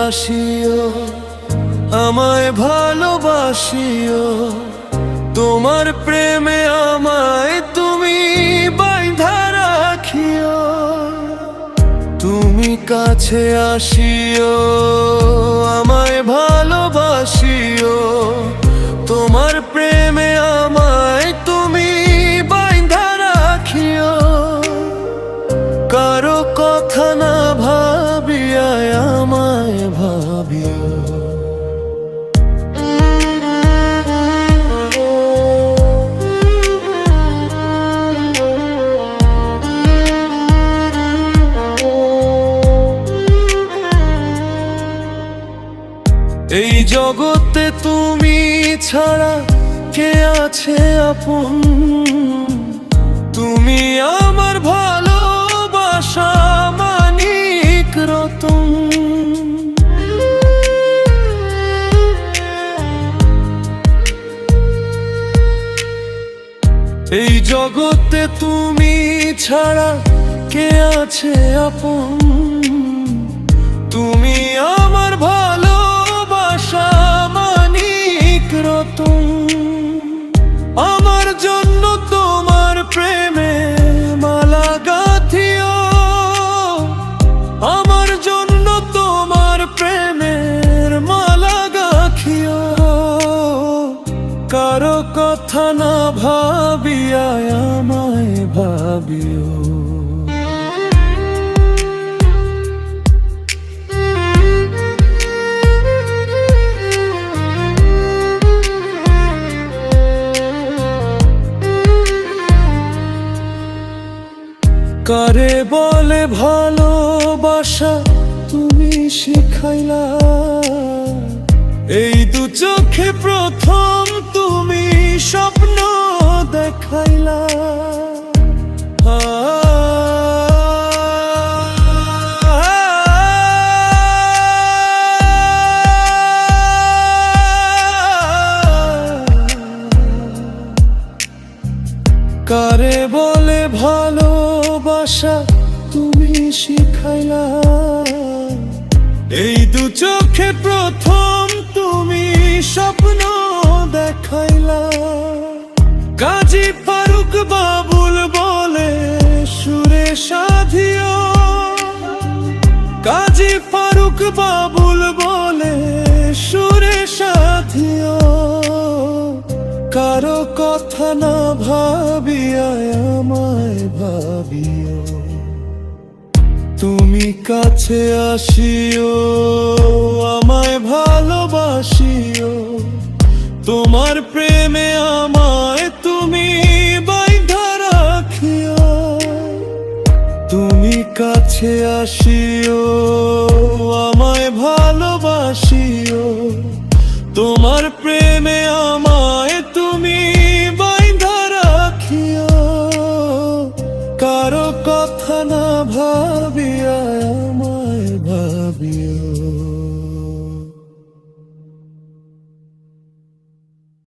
আসিও, আমায় ভালোবাসিও, তোমার প্রেমে আমায় তুমি বাঁধা রাখিও। তুমি কাছে আসিও, আমায় ভালোবাসিও, তোমার প্রেমে আমায় তুমি বাঁধা রাখিও। কারো কথা না ভাবিয়া আমায় ভাবিও। এই জগতে তুমি ছাড়া কে আছে আপন? তুমি আমার ভালোবাসা মানিক রতন। এই জগতে তুমি ছাড়া কে আছে আপন? তুমি আমার ভালোবাসা মানিক রতন। আমার জন্য তোমার প্রেমে মালা গাঁথিও, আমার জন্য তোমার প্রেমের মালা গাঁথিও। কারো কথা না ভাবিয়া আমায় ভাবিও। কারে বলে ভালোবাসা তুমি শিখাইলা, এই দু চোখে প্রথম তুমি স্বপ্ন দেখাইলা। কারে বলে ভালোবাসা তুমি শিখাইলা, এই দু চোখে প্রথম তুমি স্বপ্ন দেখাইলা। কাজী ফারুক বাবুল বলে সুরে সাধিও, কাজী ফারুক বাবুল বলে সুরে সাধিও। কারো কথা না ভাবিয়া আমায় ভাবিও। তুমি কাছে আসিও, আমায় ভালোবাসিও, তোমার প্রেমে আমায় তুমি বাঁধা রাখিও। তুমি কাছে আসিও, আমায় ভালোবাসিও, তোমার